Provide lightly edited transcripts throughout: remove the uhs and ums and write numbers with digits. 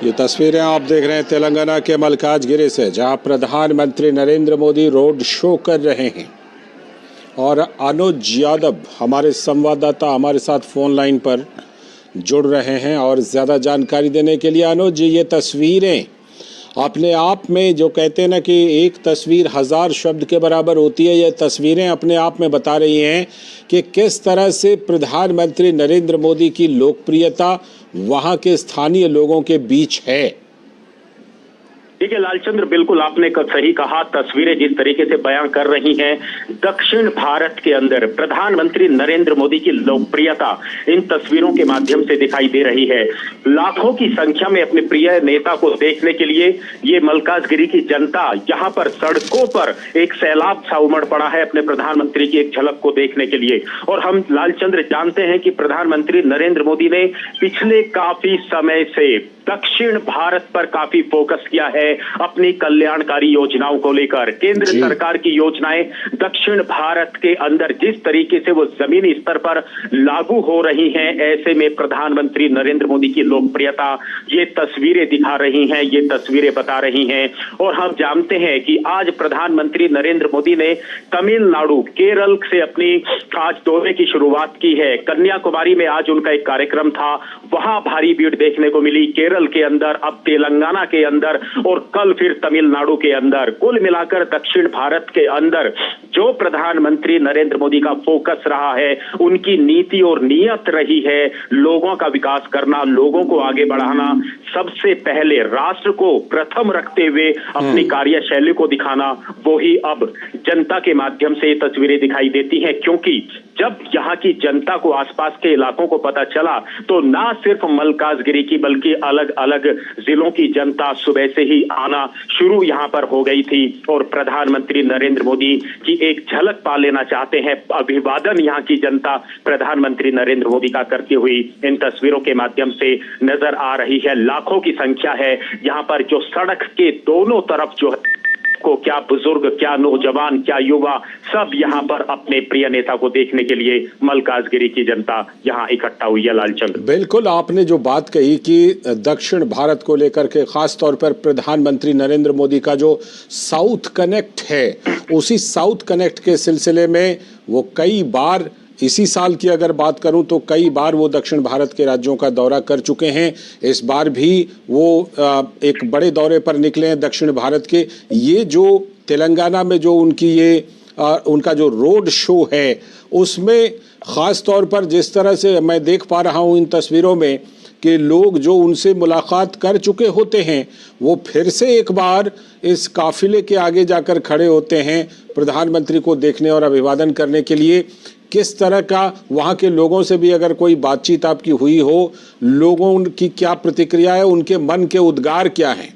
ये तस्वीरें आप देख रहे हैं तेलंगाना के मल्काजगिरी से, जहां प्रधानमंत्री नरेंद्र मोदी रोड शो कर रहे हैं और अनुज यादव हमारे संवाददाता हमारे साथ फोन लाइन पर जुड़ रहे हैं और ज़्यादा जानकारी देने के लिए। अनुज, ये तस्वीरें अपने आप में, जो कहते हैं ना कि एक तस्वीर हजार शब्द के बराबर होती है, ये तस्वीरें अपने आप में बता रही हैं कि किस तरह से प्रधानमंत्री नरेंद्र मोदी की लोकप्रियता वहां के स्थानीय लोगों के बीच है। ठीक है लालचंद्र, बिल्कुल आपने सही कहा। तस्वीरें जिस तरीके से बयां कर रही हैं, दक्षिण भारत के अंदर प्रधानमंत्री नरेंद्र मोदी की लोकप्रियता इन तस्वीरों के माध्यम से दिखाई दे रही है। लाखों की संख्या में अपने प्रिय नेता को देखने के लिए ये मल्काजगिरी की जनता यहाँ पर सड़कों पर एक सैलाब सा उमड़ पड़ा है अपने प्रधानमंत्री की एक झलक को देखने के लिए। और हम लालचंद्र जानते हैं कि प्रधानमंत्री नरेंद्र मोदी ने पिछले काफी समय से दक्षिण भारत पर काफी फोकस किया है, अपनी कल्याणकारी योजनाओं को लेकर। केंद्र सरकार की योजनाएं दक्षिण भारत के अंदर जिस तरीके से वो जमीनी स्तर पर लागू हो रही हैं, ऐसे में प्रधानमंत्री नरेंद्र मोदी की लोकप्रियता ये तस्वीरें दिखा रही हैं, ये तस्वीरें बता रही हैं। और हम जानते हैं कि आज प्रधानमंत्री नरेंद्र मोदी ने तमिलनाडु, केरल से अपनी आज दौरे की शुरुआत की है। कन्याकुमारी में आज उनका एक कार्यक्रम था, वहां भारी भीड़ देखने को मिली। केरल के अंदर, अब तेलंगाना के अंदर और कल फिर तमिलनाडु के अंदर। कुल मिलाकर दक्षिण भारत के अंदर जो प्रधानमंत्री नरेंद्र मोदी का फोकस रहा है, उनकी नीति और नीयत रही है लोगों का विकास करना, लोगों को आगे बढ़ाना, सबसे पहले राष्ट्र को प्रथम रखते हुए अपनी कार्यशैली को दिखाना, वो ही अब जनता के माध्यम से ये तस्वीरें दिखाई देती हैं। क्योंकि जब यहाँ की जनता को, आसपास के इलाकों को पता चला, तो ना सिर्फ मल्काजगिरी की बल्कि अलग अलग जिलों की जनता सुबह से ही आना शुरू यहाँ पर हो गई थी और प्रधानमंत्री नरेंद्र मोदी की एक झलक पा लेना चाहते हैं। अभिवादन यहाँ की जनता प्रधानमंत्री नरेंद्र मोदी का करती हुई इन तस्वीरों के माध्यम से नजर आ रही है। लाखों की संख्या है यहाँ पर, जो सड़क के दोनों तरफ जो को, क्या बुजुर्ग, क्या नौजवान, क्या युवा, सब यहाँ पर अपने प्रिय नेता को देखने के लिए मल्काजगिरी की जनता यहाँ इकट्ठा हुई है। लालचंद्र, बिल्कुल आपने जो बात कही कि दक्षिण भारत को लेकर के खास तौर पर प्रधानमंत्री नरेंद्र मोदी का जो साउथ कनेक्ट है, उसी साउथ कनेक्ट के सिलसिले में वो कई बार, इसी साल की अगर बात करूं तो कई बार वो दक्षिण भारत के राज्यों का दौरा कर चुके हैं। इस बार भी वो एक बड़े दौरे पर निकले हैं दक्षिण भारत के। ये जो तेलंगाना में जो उनकी ये उनका जो रोड शो है, उसमें ख़ास तौर पर जिस तरह से मैं देख पा रहा हूं इन तस्वीरों में कि लोग जो उनसे मुलाकात कर चुके होते हैं, वो फिर से एक बार इस काफिले के आगे जाकर खड़े होते हैं प्रधानमंत्री को देखने और अभिवादन करने के लिए। किस तरह का वहाँ के लोगों से भी अगर कोई बातचीत आपकी हुई हो, लोगों की क्या प्रतिक्रिया है, उनके मन के उद्गार क्या हैं?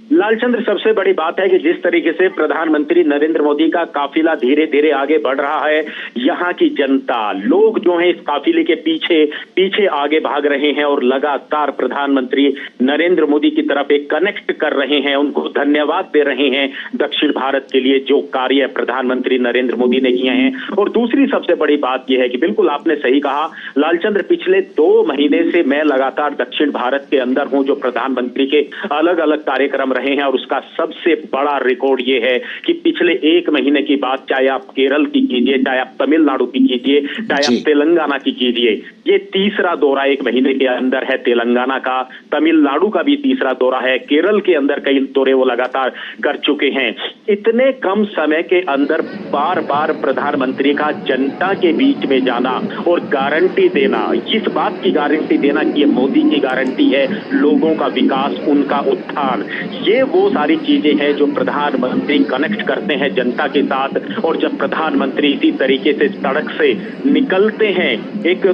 लालचंद्र, सबसे बड़ी बात है कि जिस तरीके से प्रधानमंत्री नरेंद्र मोदी का काफिला धीरे धीरे आगे बढ़ रहा है, यहाँ की जनता, लोग जो हैं इस काफिले के पीछे पीछे आगे भाग रहे हैं और लगातार प्रधानमंत्री नरेंद्र मोदी की तरफ एक कनेक्ट कर रहे हैं, उनको धन्यवाद दे रहे हैं दक्षिण भारत के लिए जो कार्य प्रधानमंत्री नरेंद्र मोदी ने किए हैं। और दूसरी सबसे बड़ी बात यह है कि बिल्कुल आपने सही कहा लालचंद्र, पिछले 2 महीने से मैं लगातार दक्षिण भारत के अंदर हूं, जो प्रधानमंत्री के अलग अलग कार्यक्रम रहे हैं। और उसका सबसे बड़ा रिकॉर्ड ये है कि पिछले 1 महीने की बात, चाहे आप केरल की कीजिए, चाहे आप तमिलनाडु की कीजिए, चाहे आप तेलंगाना की कीजिए, ये तीसरा दौरा 1 महीने के अंदर है तेलंगाना का। तमिलनाडु का भी तीसरा दौरा है। केरल के अंदर कई दौरे वो लगातार कर चुके हैं। इतने कम समय के अंदर बार बार प्रधानमंत्री का जनता के बीच में जाना और गारंटी देना, इस बात की गारंटी देना कि ये मोदी की गारंटी है, लोगों का विकास, उनका उत्थान, ये वो सारी चीजें हैं जो प्रधानमंत्री कनेक्ट करते हैं जनता के साथ। और जब प्रधानमंत्री इसी तरीके से सड़क से निकलते हैं, एक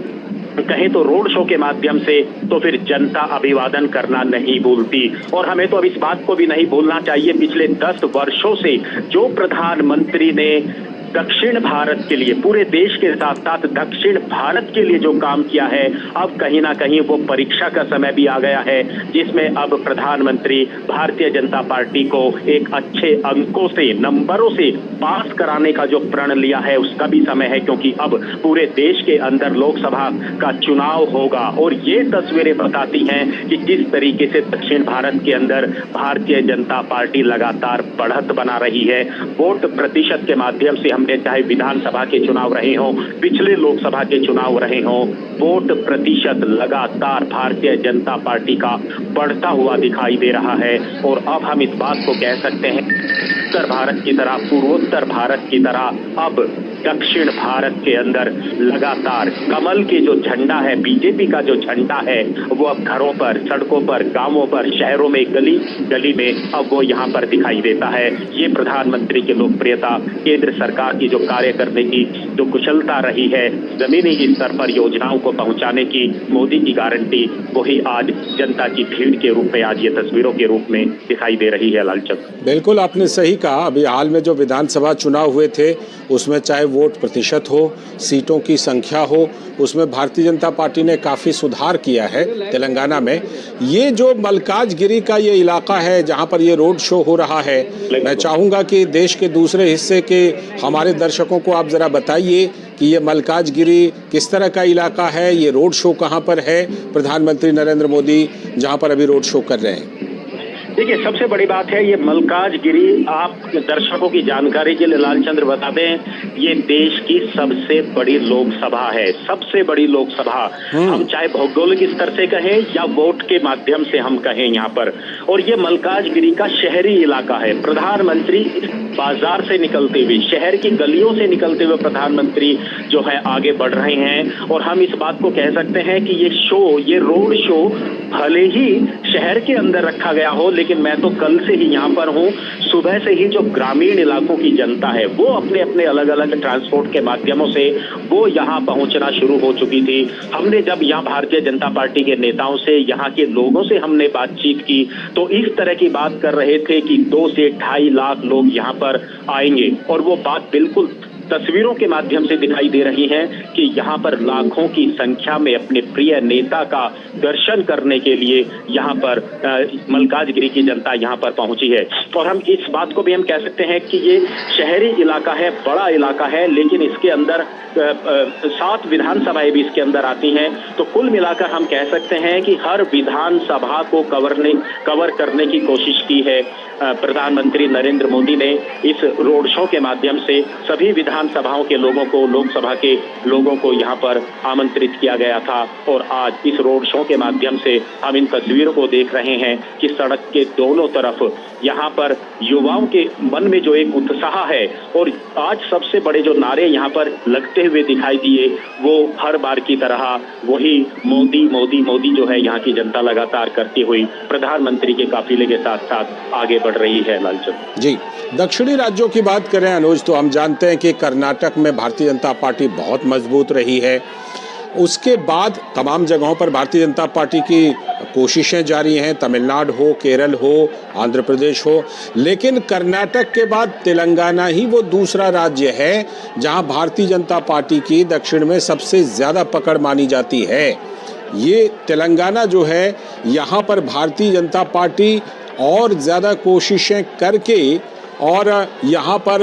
कहें तो रोड शो के माध्यम से, तो फिर जनता अभिवादन करना नहीं भूलती। और हमें तो अब इस बात को भी नहीं भूलना चाहिए, पिछले 10 वर्षों से जो प्रधानमंत्री ने दक्षिण भारत के लिए, पूरे देश के साथ साथ दक्षिण भारत के लिए जो काम किया है, अब कहीं ना कहीं वो परीक्षा का समय भी आ गया है, जिसमें अब प्रधानमंत्री भारतीय जनता पार्टी को एक अच्छे अंकों से, नंबरों से पास कराने का जो प्रण लिया है, उसका भी समय है। क्योंकि अब पूरे देश के अंदर लोकसभा का चुनाव होगा और ये तस्वीरें बताती हैं कि किस तरीके से दक्षिण भारत के अंदर भारतीय जनता पार्टी लगातार बढ़त बना रही है। वोट प्रतिशत के माध्यम से, हमने चाहे विधानसभा के चुनाव रहे हों, पिछले लोकसभा के चुनाव रहे हों, वोट प्रतिशत लगातार भारतीय जनता पार्टी का बढ़ता हुआ दिखाई दे रहा है। और अब हम इस बात को कह सकते हैं, उत्तर भारत की तरह, पूर्वोत्तर भारत की तरह अब दक्षिण भारत के अंदर लगातार कमल के जो झंडा है, बीजेपी का जो झंडा है, वो अब घरों पर, सड़कों पर, गांवों पर, शहरों में, गली गली में अब वो यहाँ पर दिखाई देता है। ये प्रधानमंत्री की लोकप्रियता, केंद्र सरकार की जो कार्य करने की जो कुशलता रही है, जमीनी स्तर पर योजनाओं को पहुंचाने की मोदी की गारंटी, वही आज जनता की भीड़ के रूप में, आज ये तस्वीरों के रूप में दिखाई दे रही है। लालचंद, बिल्कुल आपने सही कहा। अभी हाल में जो विधानसभा चुनाव हुए थे, उसमें चाहे वोट प्रतिशत हो, सीटों की संख्या हो, उसमें भारतीय जनता पार्टी ने काफ़ी सुधार किया है तेलंगाना में। ये जो मल्काजगिरी का ये इलाका है जहां पर ये रोड शो हो रहा है, मैं चाहूँगा कि देश के दूसरे हिस्से के हमारे दर्शकों को आप ज़रा बताइए कि ये मल्काजगिरी किस तरह का इलाका है, ये रोड शो कहाँ पर है, प्रधानमंत्री नरेंद्र मोदी जहाँ पर अभी रोड शो कर रहे हैं। देखिए, सबसे बड़ी बात है ये मल्काजगिरी, आप दर्शकों की जानकारी के लिए लालचंद्र बता दें, ये देश की सबसे बड़ी लोकसभा है, सबसे बड़ी लोकसभा। हम चाहे भौगोलिक स्तर से कहें या वोट के माध्यम से हम कहें यहाँ पर, और ये मल्काजगिरी का शहरी इलाका है। प्रधानमंत्री बाजार से निकलते हुए, शहर की गलियों से निकलते हुए प्रधानमंत्री जो है आगे बढ़ रहे हैं। और हम इस बात को कह सकते हैं कि ये रोड शो भले ही शहर के अंदर रखा गया हो, लेकिन मैं तो कल से ही यहाँ पर हूँ। सुबह से ही जो ग्रामीण इलाकों की जनता है वो अपने अपने अलग अलग ट्रांसपोर्ट के माध्यमों से वो यहाँ पहुँचना शुरू हो चुकी थी। हमने जब यहाँ भारतीय जनता पार्टी के नेताओं से, यहाँ के लोगों से हमने बातचीत की तो इस तरह की बात कर रहे थे कि 2 से 2.5 लाख लोग यहाँ पर आएंगे, और वो बात बिल्कुल तस्वीरों के माध्यम से दिखाई दे रही है कि यहाँ पर लाखों की संख्या में अपने प्रिय नेता का दर्शन करने के लिए यहाँ पर मल्काजगिरी की जनता यहाँ पर पहुंची है। और हम इस बात को भी हम कह सकते हैं कि ये शहरी इलाका है, बड़ा इलाका है, लेकिन इसके अंदर 7 विधानसभाएं भी इसके अंदर आती हैं। तो कुल मिलाकर हम कह सकते हैं कि हर विधानसभा को कवर करने की कोशिश की है प्रधानमंत्री नरेंद्र मोदी ने। इस रोड शो के माध्यम से सभी विधानसभाओं के लोगों को, लोकसभा के लोगों को यहाँ पर आमंत्रित किया गया था। और आज इस रोड शो के माध्यम से हम इन तस्वीरों को देख रहे हैं कि सड़क के दोनों तरफ यहाँ पर युवाओं के मन में जो एक उत्साह है, और आज सबसे बड़े जो नारे यहाँ पर लगते हुए दिखाई दिए वो हर बार की तरह वही मोदी मोदी मोदी जो है यहाँ की जनता लगातार करती हुई प्रधानमंत्री के काफिले के साथ साथ आगे बढ़ रही है। लालचंद जी, दक्षिणी राज्यों की बात करें अनुज, तो हम जानते हैं कि कर्नाटक में भारतीय जनता पार्टी बहुत मजबूत रही है। उसके बाद तमाम जगहों पर भारतीय जनता पार्टी की कोशिशें जारी हैं, तमिलनाडु हो, केरल हो, आंध्र प्रदेश हो, लेकिन कर्नाटक के बाद तेलंगाना ही वो दूसरा राज्य है जहां भारतीय जनता पार्टी की दक्षिण में सबसे ज़्यादा पकड़ मानी जाती है। ये तेलंगाना जो है, यहाँ पर भारतीय जनता पार्टी और ज़्यादा कोशिशें करके और यहाँ पर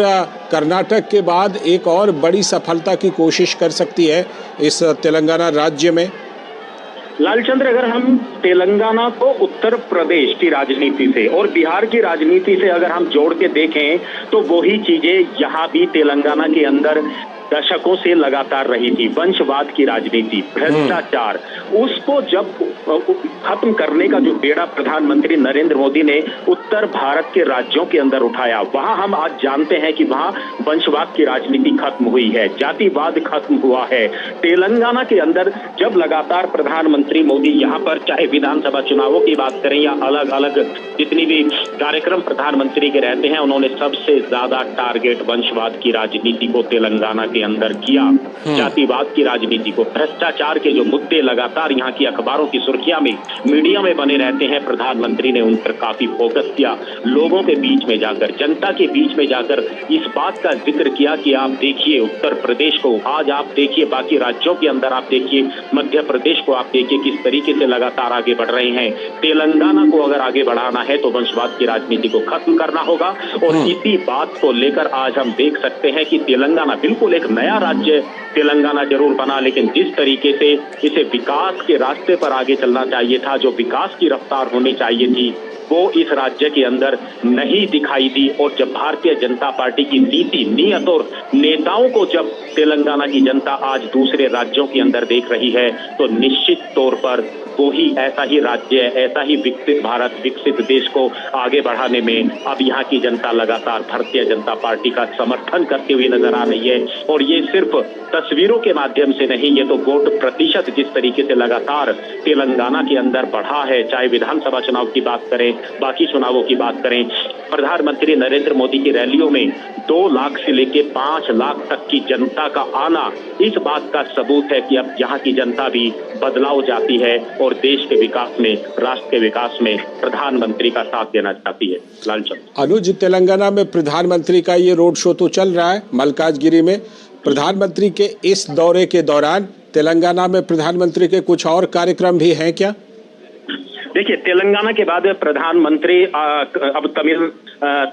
कर्नाटक के बाद एक और बड़ी सफलता की कोशिश कर सकती है इस तेलंगाना राज्य में। लालचंद्र, अगर हम तेलंगाना को उत्तर प्रदेश की राजनीति से और बिहार की राजनीति से अगर हम जोड़ के देखें तो वही चीजें यहाँ भी तेलंगाना के अंदर दशकों से लगातार रही थी। वंशवाद की राजनीति, भ्रष्टाचार, उसको जब खत्म करने का जो बेड़ा प्रधानमंत्री नरेंद्र मोदी ने उत्तर भारत के राज्यों के अंदर उठाया, वहां हम आज जानते हैं कि वहां वंशवाद की राजनीति खत्म हुई है, जातिवाद खत्म हुआ है। तेलंगाना के अंदर जब लगातार प्रधानमंत्री मोदी यहाँ पर चाहे विधानसभा चुनावों की बात करें या अलग अलग जितनी भी कार्यक्रम प्रधानमंत्री के रहते हैं, उन्होंने सबसे ज्यादा टारगेट वंशवाद की राजनीति को तेलंगाना के अंदर किया, जातिवाद की राजनीति को, भ्रष्टाचार के जो मुद्दे लगातार यहाँ की अखबारों की सुर्खियां में, मीडिया में बने रहते हैं, प्रधानमंत्री ने उन पर काफी फोकस किया। लोगों के बीच में जाकर, जनता के बीच में जाकर इस बात का जिक्र किया कि आप देखिए उत्तर प्रदेश को, आज आप देखिए बाकी राज्यों के अंदर, आप देखिए मध्य प्रदेश को, आप देखिए किस तरीके से लगातार आगे बढ़ रहे हैं। तेलंगाना को अगर आगे बढ़ाना है तो वंशवाद की राजनीति को खत्म करना होगा। और इसी बात को लेकर आज हम देख सकते हैं कि तेलंगाना बिल्कुल एक नया राज्य तेलंगाना जरूर बना, लेकिन जिस तरीके से इसे विकास के रास्ते पर आगे चलना चाहिए था, जो विकास की रफ्तार होनी चाहिए थी, वो इस राज्य के अंदर नहीं दिखाई दी। और जब भारतीय जनता पार्टी की नीति, नियत और नेताओं को जब तेलंगाना की जनता आज दूसरे राज्यों के अंदर देख रही है, तो निश्चित तौर पर वो ही ऐसा ही राज्य, ऐसा ही विकसित भारत, विकसित देश को आगे बढ़ाने में अब यहाँ की जनता लगातार भारतीय जनता पार्टी का समर्थन करती हुई नजर आ रही है। और ये सिर्फ तस्वीरों के माध्यम से नहीं, ये तो वोट प्रतिशत जिस तरीके से लगातार तेलंगाना के अंदर बढ़ा है, चाहे विधानसभा चुनाव की बात करें, बाकी चुनावों की बात करें, प्रधानमंत्री नरेंद्र मोदी की रैलियों में 2 लाख से लेकर 5 लाख तक की जनता का आना इस बात का सबूत है कि अब यहाँ की जनता भी बदलाव चाहती है और देश के विकास में, राष्ट्र के विकास में प्रधानमंत्री का साथ देना चाहती है। लालचंद अनुज, तेलंगाना में प्रधानमंत्री का ये रोड शो तो चल रहा है मल्काजगिरी में, प्रधानमंत्री के इस दौरे के दौरान तेलंगाना में प्रधानमंत्री के कुछ और कार्यक्रम भी हैं क्या? देखिए, तेलंगाना के बाद प्रधानमंत्री अब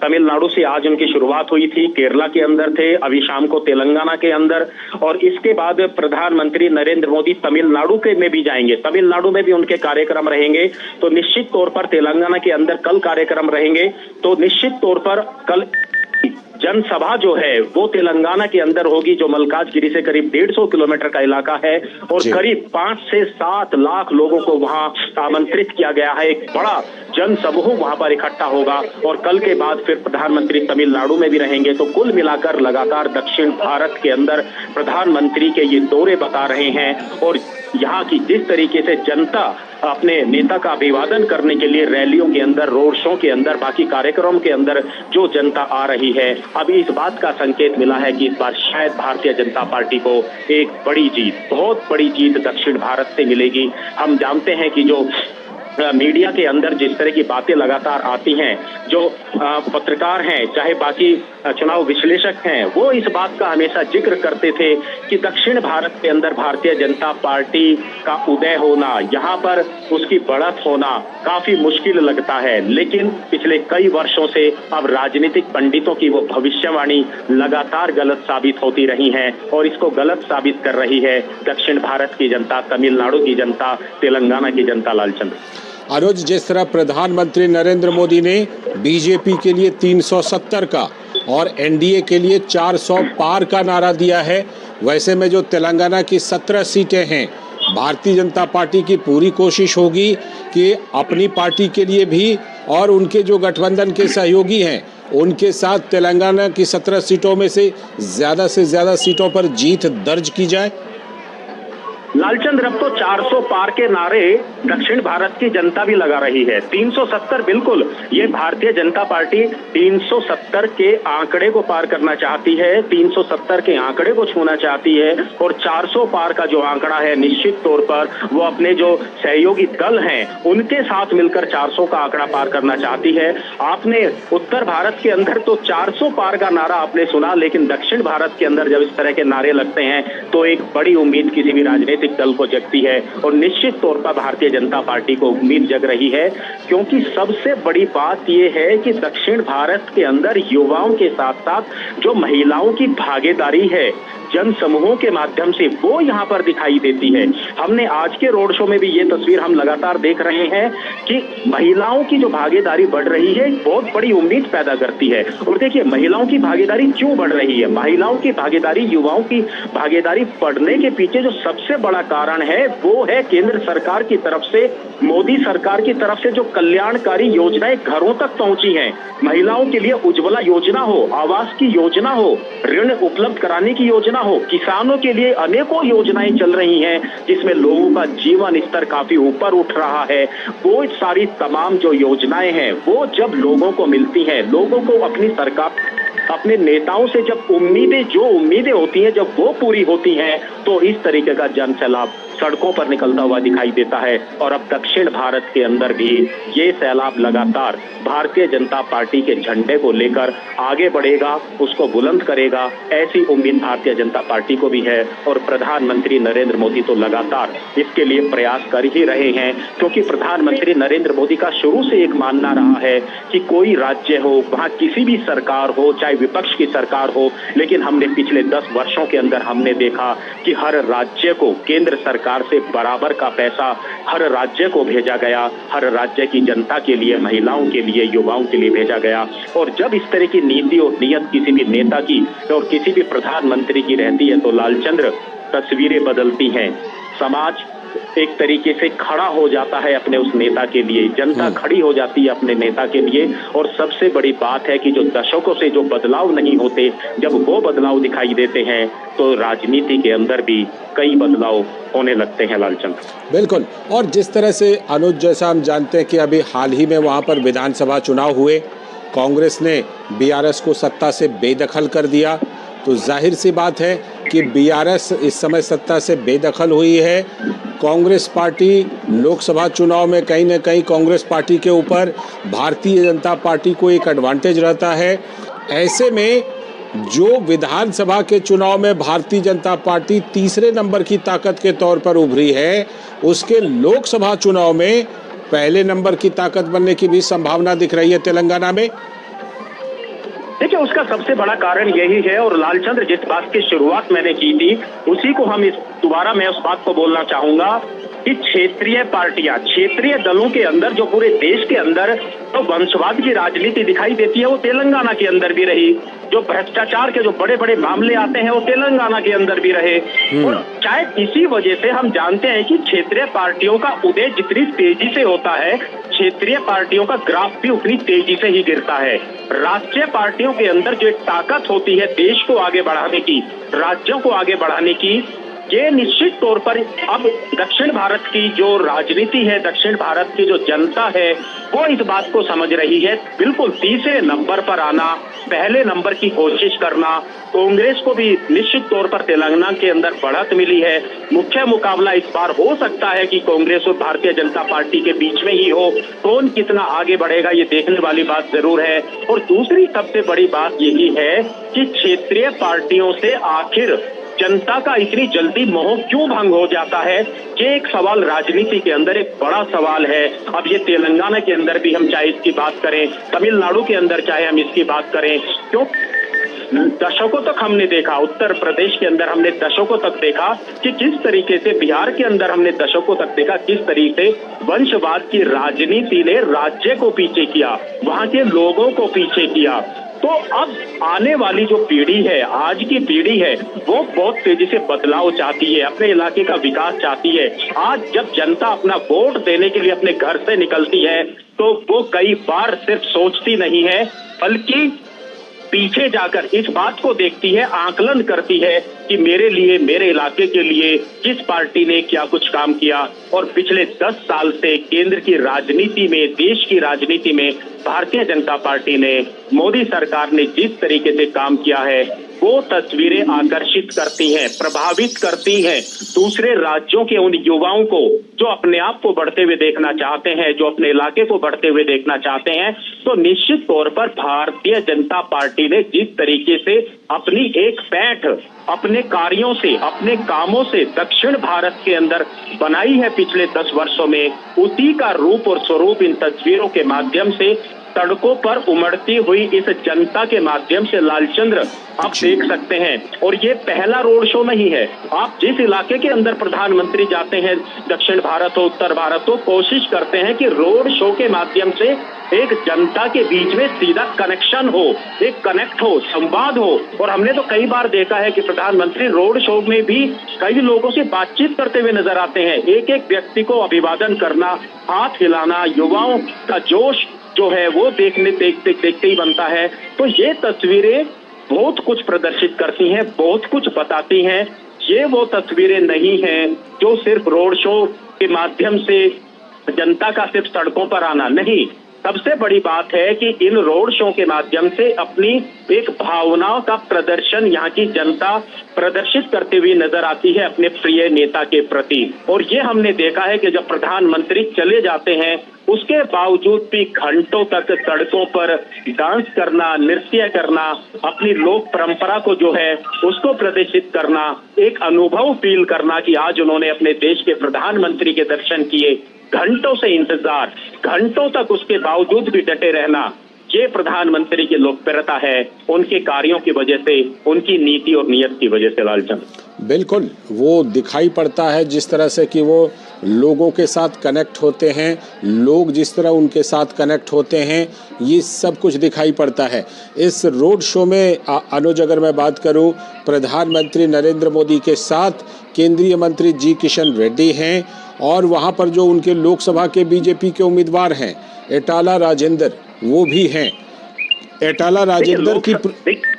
तमिलनाडु से आज उनकी शुरुआत हुई थी, केरला के अंदर थे, अभी शाम को तेलंगाना के अंदर, और इसके बाद प्रधानमंत्री नरेंद्र मोदी तमिलनाडु के में भी जाएंगे। तमिलनाडु में भी उनके कार्यक्रम रहेंगे। तो निश्चित तौर पर तेलंगाना के अंदर कल कार्यक्रम रहेंगे। तो निश्चित तौर पर कल जनसभा जो है वो तेलंगाना के अंदर होगी, जो मल्काजगिरी से करीब 150 किलोमीटर का इलाका है, और करीब 5 से 7 लाख लोगों को वहां आमंत्रित किया गया है। एक बड़ा जनसमूह वहां पर इकट्ठा होगा, और कल के बाद फिर प्रधानमंत्री तमिलनाडु में भी रहेंगे। तो कुल मिलाकर लगातार दक्षिण भारत के अंदर प्रधानमंत्री के ये दौरे बता रहे हैं, और यहाँ की जिस तरीके से जनता अपने नेता का अभिवादन करने के लिए रैलियों के अंदर, रोड शो के अंदर, बाकी कार्यक्रमों के अंदर जो जनता आ रही है, अभी इस बात का संकेत मिला है कि इस बार शायद भारतीय जनता पार्टी को एक बड़ी जीत, बहुत बड़ी जीत दक्षिण भारत से मिलेगी। हम जानते हैं कि जो मीडिया के अंदर जिस तरह की बातें लगातार आती हैं, जो पत्रकार हैं, चाहे बाकी चुनाव विश्लेषक हैं, वो इस बात का हमेशा जिक्र करते थे कि दक्षिण भारत के अंदर भारतीय जनता पार्टी का उदय होना, यहाँ पर उसकी बढ़त होना काफी मुश्किल लगता है। लेकिन पिछले कई वर्षों से अब राजनीतिक पंडितों की वो भविष्यवाणी लगातार गलत साबित होती रही है, और इसको गलत साबित कर रही है दक्षिण भारत की जनता, तमिलनाडु की जनता, तेलंगाना की जनता। लालचंद्र, अनुज, जिस तरह प्रधानमंत्री नरेंद्र मोदी ने बीजेपी के लिए 370 का और एनडीए के लिए 400 पार का नारा दिया है, वैसे में जो तेलंगाना की 17 सीटें हैं, भारतीय जनता पार्टी की पूरी कोशिश होगी कि अपनी पार्टी के लिए भी और उनके जो गठबंधन के सहयोगी हैं उनके साथ तेलंगाना की 17 सीटों में से ज़्यादा सीटों पर जीत दर्ज की जाए। लालचंद्र, अब तो 400 पार के नारे दक्षिण भारत की जनता भी लगा रही है। 370 बिल्कुल, ये भारतीय जनता पार्टी 370 के आंकड़े को पार करना चाहती है, 370 के आंकड़े को छूना चाहती है, और 400 पार का जो आंकड़ा है निश्चित तौर पर वो अपने जो सहयोगी दल हैं उनके साथ मिलकर 400 का आंकड़ा पार करना चाहती है। आपने उत्तर भारत के अंदर तो 400 पार का नारा आपने सुना, लेकिन दक्षिण भारत के अंदर जब इस तरह के नारे लगते हैं तो एक बड़ी उम्मीद किसी भी राजनीतिक दल को जगती है, और निश्चित तौर पर भारतीय जनता पार्टी को उम्मीद जग रही है। क्योंकि सबसे बड़ी बात यह है कि दक्षिण भारत के अंदर युवाओं के साथ साथ जो महिलाओं की भागीदारी है जन समूहों के माध्यम से, वो यहाँ पर दिखाई देती है। हमने आज के रोड शो में भी ये तस्वीर हम लगातार देख रहे हैं कि महिलाओं की जो भागीदारी बढ़ रही है बहुत बड़ी उम्मीद पैदा करती है। और देखिए, महिलाओं की भागीदारी क्यों बढ़ रही है? महिलाओं की भागीदारी, युवाओं की भागीदारी बढ़ने के पीछे जो सबसे बड़ा कारण है वो है केंद्र सरकार की तरफ से, मोदी सरकार की तरफ से जो कल्याणकारी योजनाएं घरों तक पहुंची हैं। महिलाओं के लिए उज्ज्वला योजना हो, आवास की योजना हो, ऋण उपलब्ध कराने की योजना हो, किसानों के लिए अनेकों योजनाएं चल रही हैं जिसमें लोगों का जीवन स्तर काफी ऊपर उठ रहा है। वो सारी तमाम जो योजनाएं हैं वो जब लोगों को मिलती हैं, लोगों को अपनी सरकार, अपने नेताओं से जब उम्मीदें होती हैं, जब वो पूरी होती हैं, तो इस तरीके का जन सैलाब सड़कों पर निकलता हुआ दिखाई देता है। और अब दक्षिण भारत के अंदर भी ये सैलाब लगातार भारतीय जनता पार्टी के झंडे को लेकर आगे बढ़ेगा, उसको बुलंद करेगा, ऐसी उम्मीद भारतीय जनता पार्टी को भी है। और प्रधानमंत्री नरेंद्र मोदी तो लगातार इसके लिए प्रयास कर ही रहे हैं, क्योंकि प्रधानमंत्री नरेंद्र मोदी का शुरू से एक मानना रहा है कि कोई राज्य हो, वहां किसी भी सरकार हो, चाहे विपक्ष की सरकार हो, लेकिन हमने पिछले 10 वर्षों के अंदर हमने देखा कि हर राज्य को केंद्र सरकार से बराबर का पैसा हर राज्य को भेजा गया, हर राज्य की जनता के लिए, महिलाओं के लिए, युवाओं के लिए भेजा गया। और जब इस तरह की नीति और नियत किसी भी नेता की और किसी भी प्रधानमंत्री की रहती है तो लालचंद्र, तस्वीरें बदलती हैं। समाज एक तरीके से खड़ा हो जाता है अपने उस नेता के लिए, जनता खड़ी हो जाती है अपने नेता के लिए। और सबसे बड़ी बात है कि जो दशकों से जो बदलाव नहीं होते, जब वो बदलाव दिखाई देते हैं तो राजनीति के अंदर भी कई बदलाव होने लगते हैं। लालचंद, बिल्कुल। और जिस तरह से अनुज, जैसा हम जानते हैं कि अभी हाल ही में वहाँ पर विधानसभा चुनाव हुए, कांग्रेस ने बीआरएस को सत्ता से बेदखल कर दिया, तो जाहिर सी बात है कि बीआरएस इस समय सत्ता से बेदखल हुई है। कांग्रेस पार्टी लोकसभा चुनाव में कहीं न कहीं कांग्रेस पार्टी के ऊपर भारतीय जनता पार्टी को एक एडवांटेज रहता है। ऐसे में जो विधानसभा के चुनाव में भारतीय जनता पार्टी तीसरे नंबर की ताकत के तौर पर उभरी है, उसके लोकसभा चुनाव में पहले नंबर की ताकत बनने की भी संभावना दिख रही है तेलंगाना में। देखिए, उसका सबसे बड़ा कारण यही है, और लालचंद्र जिस बात की शुरुआत मैंने की थी उसी को हम दोबारा मैं उस बात को बोलना चाहूंगा कि क्षेत्रीय पार्टियां, क्षेत्रीय दलों के अंदर जो पूरे देश के अंदर तो वंशवाद की राजनीति दिखाई देती है, वो तेलंगाना के अंदर भी रही। जो भ्रष्टाचार के जो बड़े बड़े मामले आते हैं वो तेलंगाना के अंदर भी रहे। और शायद इसी वजह से हम जानते हैं कि क्षेत्रीय पार्टियों का उदय जितनी तेजी से होता है, क्षेत्रीय पार्टियों का ग्राफ भी उतनी तेजी से ही गिरता है। राष्ट्रीय पार्टियों के अंदर जो एक ताकत होती है देश को आगे बढ़ाने की, राज्यों को आगे बढ़ाने की, ये निश्चित तौर पर अब दक्षिण भारत की जो राजनीति है, दक्षिण भारत की जो जनता है, वो इस बात को समझ रही है। बिल्कुल तीसरे नंबर पर आना, पहले नंबर की कोशिश करना। कांग्रेस को भी निश्चित तौर पर तेलंगाना के अंदर बढ़त मिली है। मुख्य मुकाबला इस बार हो सकता है कि कांग्रेस और भारतीय जनता पार्टी के बीच में ही हो। कौन कितना आगे बढ़ेगा ये देखने वाली बात जरूर है। और दूसरी सबसे बड़ी बात यही है कि क्षेत्रीय पार्टियों से आखिर जनता का इतनी जल्दी मोह क्यों भंग हो जाता है, ये एक सवाल राजनीति के अंदर एक बड़ा सवाल है। अब ये तेलंगाना के अंदर भी हम चाहे इसकी बात करें, तमिलनाडु के अंदर चाहे हम इसकी बात करें, क्यों दशकों तक हमने देखा, उत्तर प्रदेश के अंदर हमने दशकों तक देखा कि किस तरीके से, बिहार के अंदर हमने दशकों तक देखा किस तरीके से वंशवाद की राजनीति ने राज्य को पीछे किया, वहां के लोगों को पीछे किया। तो अब आने वाली जो पीढ़ी है, आज की पीढ़ी है, वो बहुत तेजी से बदलाव चाहती है, अपने इलाके का विकास चाहती है। आज जब जनता अपना वोट देने के लिए अपने घर से निकलती है तो वो कई बार सिर्फ सोचती नहीं है, बल्कि पीछे जाकर इस बात को देखती है, आकलन करती है कि मेरे लिए, मेरे इलाके के लिए किस पार्टी ने क्या कुछ काम किया। और पिछले 10 साल से केंद्र की राजनीति में, देश की राजनीति में भारतीय जनता पार्टी ने, मोदी सरकार ने जिस तरीके से काम किया है, वो तस्वीरें आकर्षित करती हैं, प्रभावित करती हैं दूसरे राज्यों के उन युवाओं को जो अपने आप को बढ़ते हुए देखना चाहते हैं, जो अपने इलाके को बढ़ते हुए देखना चाहते हैं। तो निश्चित तौर पर भारतीय जनता पार्टी ने जिस तरीके से अपनी एक पैठ अपने कार्यों से, अपने कामों से दक्षिण भारत के अंदर बनाई है पिछले 10 वर्षों में, उसी का रूप और स्वरूप इन तस्वीरों के माध्यम से सड़कों पर उमड़ती हुई इस जनता के माध्यम से लालचंद्र आप देख सकते हैं। और ये पहला रोड शो नहीं है। आप जिस इलाके के अंदर प्रधानमंत्री जाते हैं, दक्षिण भारत हो, उत्तर भारत हो, कोशिश करते हैं कि रोड शो के माध्यम से एक जनता के बीच में सीधा कनेक्शन हो, एक कनेक्ट हो, संवाद हो। और हमने तो कई बार देखा है कि प्रधानमंत्री रोड शो में भी कई लोगों से बातचीत करते हुए नजर आते हैं। एक एक व्यक्ति को अभिवादन करना, हाथ हिलाना, युवाओं का जोश जो है वो देखते ही बनता है। तो ये तस्वीरें बहुत कुछ प्रदर्शित करती हैं, बहुत कुछ बताती हैं। ये वो तस्वीरें नहीं हैं जो सिर्फ रोड शो के माध्यम से जनता का सिर्फ सड़कों पर आना नहीं। सबसे बड़ी बात है कि इन रोड शो के माध्यम से अपनी एक भावनाओं का प्रदर्शन यहाँ की जनता प्रदर्शित करते हुए नजर आती है अपने प्रिय नेता के प्रति। और ये हमने देखा है कि जब प्रधानमंत्री चले जाते हैं उसके बावजूद भी घंटों तक सड़कों पर डांस करना, नृत्य करना, अपनी लोक परंपरा को जो है उसको प्रदर्शित करना, एक अनुभव फील करना कि आज उन्होंने अपने देश के प्रधानमंत्री के दर्शन किए, घंटों से इंतजार, घंटों तक उसके बावजूद भी डटे रहना, ये प्रधानमंत्री की लोकप्रियता है उनके कार्यों की वजह से, उनकी नीति और नीयत की वजह से। लालचंद बिल्कुल वो दिखाई पड़ता है जिस तरह से कि वो लोगों के साथ कनेक्ट होते हैं, लोग जिस तरह उनके साथ कनेक्ट होते हैं, ये सब कुछ दिखाई पड़ता है। इस रोड शो में अनुज, अगर मैं बात करूं, प्रधानमंत्री नरेंद्र मोदी के साथ केंद्रीय मंत्री जी किशन रेड्डी हैं और वहां पर जो उनके लोकसभा के बीजेपी के उम्मीदवार हैं एटाला राजेंद्र, वो भी हैं। एटाला राजेंद्र की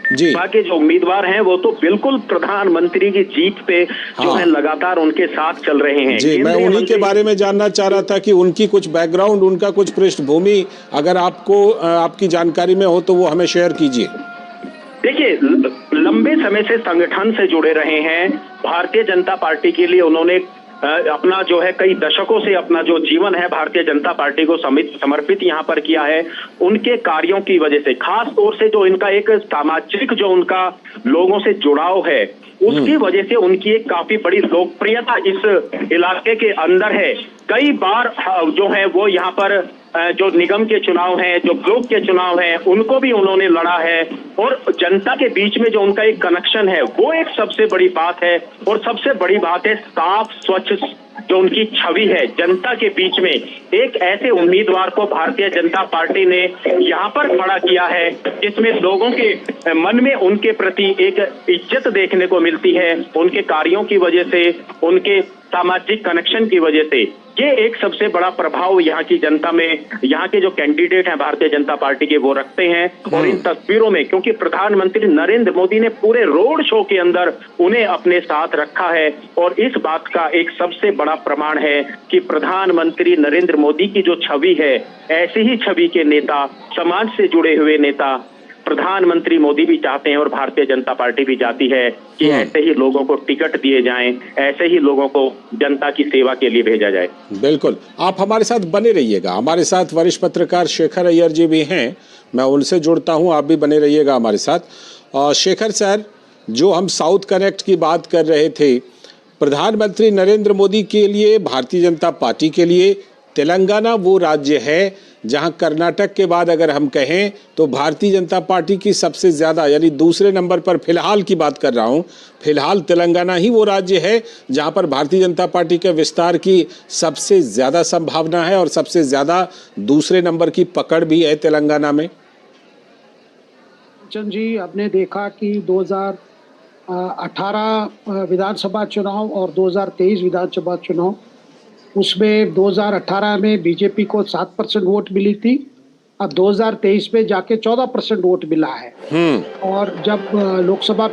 जी के जो उम्मीदवार हैं वो तो बिल्कुल प्रधानमंत्री की जीत पे जो है लगातार उनके साथ चल रहे हैं। जी, मैं उन्हीं के बारे में जानना चाह रहा था कि उनकी कुछ बैकग्राउंड, उनका कुछ पृष्ठभूमि अगर आपको आपकी जानकारी में हो तो वो हमें शेयर कीजिए। देखिए, लंबे समय से संगठन से जुड़े रहे हैं। भारतीय जनता पार्टी के लिए उन्होंने अपना जो है कई दशकों से अपना जो जीवन है भारतीय जनता पार्टी को समर्पित यहाँ पर किया है, उनके कार्यों की वजह से, खास तौर से जो इनका एक सामाजिक जो उनका लोगों से जुड़ाव है, उसकी वजह से उनकी एक काफी बड़ी लोकप्रियता इस इलाके के अंदर है। कई बार जो है वो यहाँ पर जो निगम के चुनाव हैं, जो ब्लॉक के चुनाव हैं, उनको भी उन्होंने लड़ा है और जनता के बीच में जो उनका एक कनेक्शन है वो एक सबसे बड़ी बात है। और सबसे बड़ी बात है साफ स्वच्छ जो उनकी छवि है जनता के बीच में। एक ऐसे उम्मीदवार को भारतीय जनता पार्टी ने यहाँ पर खड़ा किया है जिसमें लोगों के मन में उनके प्रति एक इज्जत देखने को मिलती है, उनके कार्यों की वजह से, उनके सामाजिक कनेक्शन की वजह से। ये एक सबसे बड़ा प्रभाव यहाँ की जनता में, यहाँ के जो कैंडिडेट हैं भारतीय जनता पार्टी के, वो रखते हैं। और इन तस्वीरों में क्योंकि प्रधानमंत्री नरेंद्र मोदी ने पूरे रोड शो के अंदर उन्हें अपने साथ रखा है, और इस बात का एक सबसे बड़ा प्रमाण है कि प्रधानमंत्री नरेंद्र मोदी की जो छवि है, ऐसी ही छवि के नेता, समाज से जुड़े हुए नेता प्रधानमंत्री मोदी भी चाहते हैं और भारतीय जनता पार्टी भी चाहती है कि ऐसे ही लोगों को टिकट दिए जाएं, ऐसे ही लोगों को जनता की सेवा के लिए भेजा जाए। बिल्कुल, आप हमारे साथ बने रहिएगा। हमारे साथ वरिष्ठ पत्रकार शेखर अय्यर जी भी हैं, मैं उनसे जुड़ता हूं, आप भी बने रहिएगा हमारे साथ। शेखर सर, जो हम साउथ कनेक्ट की बात कर रहे थे, प्रधानमंत्री नरेंद्र मोदी के लिए, भारतीय जनता पार्टी के लिए तेलंगाना वो राज्य है जहां कर्नाटक के बाद अगर हम कहें तो भारतीय जनता पार्टी की सबसे ज्यादा, यानी दूसरे नंबर पर, फिलहाल की बात कर रहा हूं, फिलहाल तेलंगाना ही वो राज्य है जहां पर भारतीय जनता पार्टी के विस्तार की सबसे ज्यादा संभावना है और सबसे ज्यादा दूसरे नंबर की पकड़ भी है तेलंगाना में। चंद जी, आपने देखा कि 2018 विधानसभा चुनाव और 2023 विधानसभा चुनाव, उसमें 2018 में बीजेपी को 7% वोट मिली थी, अब 2023 में जाके 14% वोट मिला है। और जब लोकसभा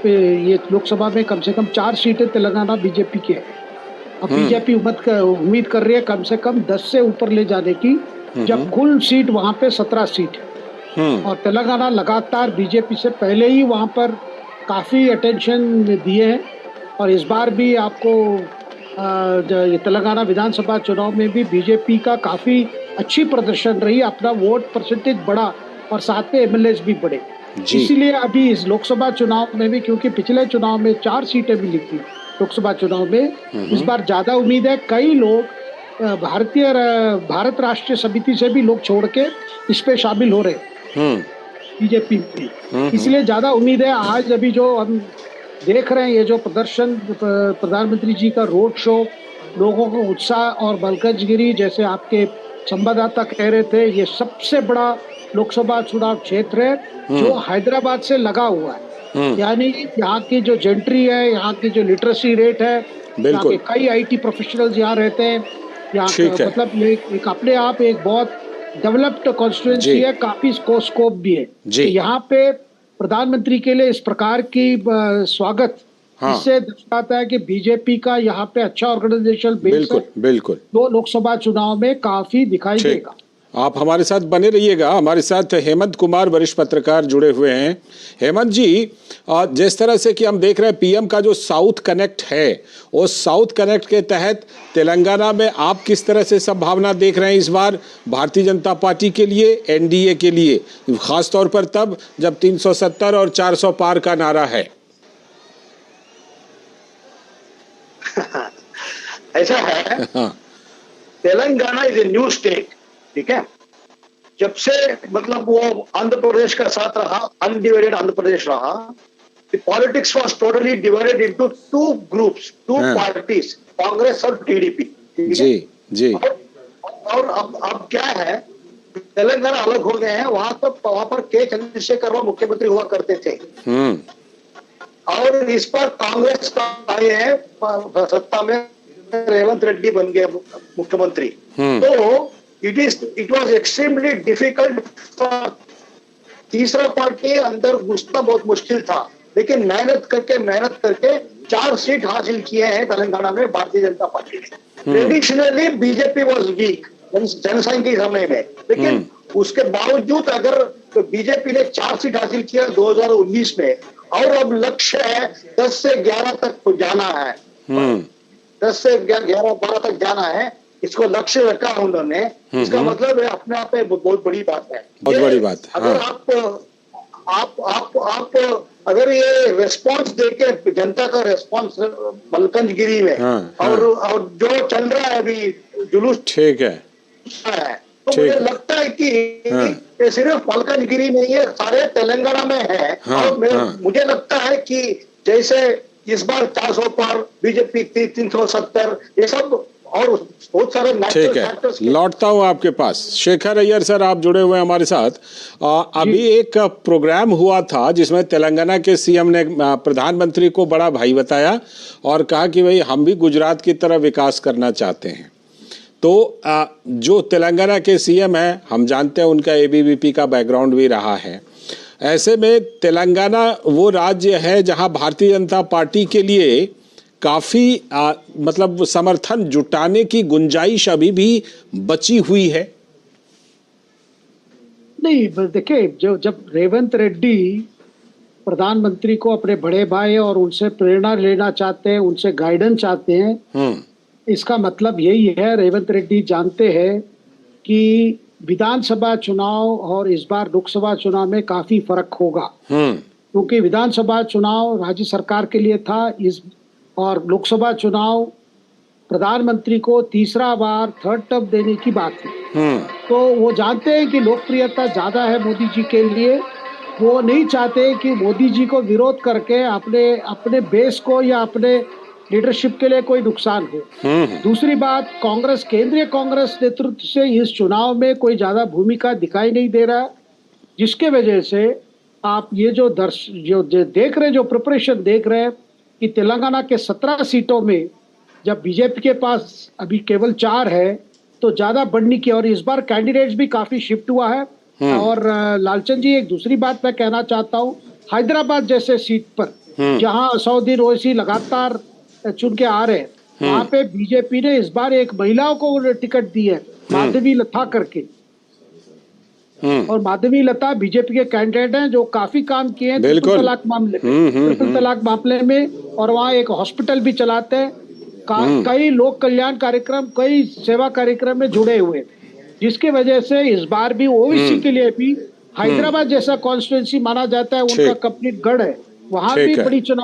में कम से कम 4 सीटें तेलंगाना बीजेपी के है। अब बीजेपी उम्मीद कर रही है कम से कम 10 से ऊपर ले जाने की, जब कुल सीट वहां पे 17 सीट है। और तेलंगाना लगातार बीजेपी से पहले ही वहां पर काफी अटेंशन दिए हैं, और इस बार भी आपको तेलंगाना विधानसभा चुनाव में भी बीजेपी का काफी अच्छी प्रदर्शन रही, अपना वोट परसेंटेज बढ़ा और साथ में एमएलए भी बढ़े। इसीलिए अभी इस लोकसभा चुनाव में भी, क्योंकि पिछले चुनाव में 4 सीटें मिली थी लोकसभा चुनाव में, इस बार ज्यादा उम्मीद है। कई लोग भारत राष्ट्रीय समिति से भी लोग छोड़ के इस पे शामिल हो रहे बीजेपी में, इसलिए ज्यादा उम्मीद है। आज अभी जो हम देख रहे हैं, ये जो प्रदर्शन, प्रधानमंत्री जी का रोड शो, लोगों को उत्साह और मलकजगिरी, जैसे आपके संवाददाता कह रहे थे, ये सबसे बड़ा लोकसभा चुनाव क्षेत्र है जो हैदराबाद से लगा हुआ है। यानी यहाँ की जो जेंट्री है, यहाँ की जो लिटरेसी रेट है, यहाँ के कई आईटी प्रोफेशनल्स यहाँ रहते हैं, यहाँ मतलब ये एक अपने आप एक बहुत डेवलप्ड कॉन्स्टिट्यूएंसी है, काफी स्कोप भी है। यहाँ पे प्रधानमंत्री के लिए इस प्रकार की स्वागत, इससे दर्शाता है कि बीजेपी का यहाँ पे अच्छा ऑर्गेनाइजेशन बेस है। बिल्कुल तो लोकसभा चुनाव में काफी दिखाई देगा। आप हमारे साथ बने रहिएगा। हमारे साथ हेमंत कुमार वरिष्ठ पत्रकार जुड़े हुए हैं। हेमंत जी, जिस तरह से कि हम देख रहे हैं पीएम का जो साउथ कनेक्ट है, उस साउथ कनेक्ट के तहत तेलंगाना में आप किस तरह से संभावना देख रहे हैं इस बार भारतीय जनता पार्टी के लिए, एनडीए के लिए, खासतौर पर तब जब 370 और 400 पार का नारा है? ऐसा है, Telangana is a new state, ठीक है। जब से मतलब वो आंध्र प्रदेश का साथ रहा, अनडिवाइडेड आंध्र प्रदेश रहा, the politics was totally divided into 2 groups, 2 parties, Congress और टीडीपी। जी। और अब क्या है, तेलंगाना अलग हो गए हैं। वहां पर के चंद्रशेखर मुख्यमंत्री हुआ करते थे, और इस पर कांग्रेस का आए हैं सत्ता में, रेवंत रेड्डी बन गए मुख्यमंत्री। तो it was extremely difficult for तीसरा पार्टी अंदर घुसना बहुत मुश्किल था, लेकिन मेहनत करके 4 सीट हासिल किए हैं तेलंगाना में भारतीय जनता पार्टी ने। ट्रेडिशनली बीजेपी वाज वीक जनसंख्या के समय में, लेकिन उसके बावजूद अगर बीजेपी ने 4 सीट हासिल किया 2019 में, और अब लक्ष्य है 10 से 11 तक जाना है। 10 से 11-12 तक जाना है, इसको लक्ष्य रखा है उन्होंने। इसका मतलब है अपने आप में बहुत बड़ी बात है, बहुत बड़ी बात है। अगर आप अगर ये रेस्पॉन्स देके जनता का रेस्पॉन्स मलकनगिरी में और जो चल रहा है अभी जुलूस, ठीक है, तो मुझे लगता है कि ये सिर्फ मलकनगिरी नहीं है, सारे तेलंगाना में है। और मुझे लगता है कि जैसे इस बार 400 पार, बीजेपी 370, ये सब और बहुत सारे ठीक है। लौटता हूँ आपके पास। शेखर अय्यर सर, आप जुड़े हुए हैं हमारे साथ। अभी एक प्रोग्राम हुआ था जिसमें तेलंगाना के सीएम ने प्रधानमंत्री को बड़ा भाई बताया और कहा कि भाई हम भी गुजरात की तरह विकास करना चाहते हैं। तो जो तेलंगाना के सीएम हैं, हम जानते हैं उनका एबीवीपी का बैकग्राउंड भी रहा है। ऐसे में तेलंगाना वो राज्य है जहां भारतीय जनता पार्टी के लिए काफी मतलब समर्थन जुटाने की गुंजाइश अभी भी बची हुई है। नहीं, देखिए, जब रेवंत रेड्डी प्रधानमंत्री को अपने बड़े भाई और उनसे प्रेरणा लेना चाहते हैं, उनसे गाइडेंस चाहते हैं, इसका मतलब यही है, रेवंत रेड्डी जानते हैं कि विधानसभा चुनाव और इस बार लोकसभा चुनाव में काफी फर्क होगा। क्योंकि विधानसभा चुनाव राज्य सरकार के लिए था, और लोकसभा चुनाव प्रधानमंत्री को तीसरा बार थर्ड टर्म देने की बात है। तो वो जानते हैं कि लोकप्रियता ज्यादा है मोदी जी के लिए। वो नहीं चाहते कि मोदी जी को विरोध करके अपने बेस को या अपने लीडरशिप के लिए कोई नुकसान हो। दूसरी बात, केंद्रीय कांग्रेस नेतृत्व से इस चुनाव में कोई ज्यादा भूमिका दिखाई नहीं दे रहा, जिसके वजह से आप ये जो देख रहे हैं, जो प्रिपरेशन देख रहे हैं कि तेलंगाना के 17 सीटों में जब बीजेपी के पास अभी केवल 4 है, तो ज्यादा बढ़ने की, और इस बार कैंडिडेट्स भी काफी शिफ्ट हुआ है। और लालचंद जी, एक दूसरी बात मैं कहना चाहता हूँ, हैदराबाद जैसे सीट पर जहाँ असउद्दीन ओवैसी लगातार चुन के आ रहे हैं, वहाँ पे बीजेपी ने इस बार एक महिलाओं को टिकट दी है, माधवी लता करके। और माधवी लता बीजेपी के कैंडिडेट हैं जो काफी काम किए हैं ट्रिपल तलाक मामले में, और वहाँ एक हॉस्पिटल भी चलाते हैं। कई लोक कल्याण कार्यक्रम, कई सेवा कार्यक्रम में जुड़े हुए, जिसके वजह से इस बार भी ओवैसी के लिए भी हैदराबाद जैसा कॉन्स्टिट्यूंसी माना जाता है, उनका कंप्लीट गढ़ है, वहाँ भी बड़ी चुनाव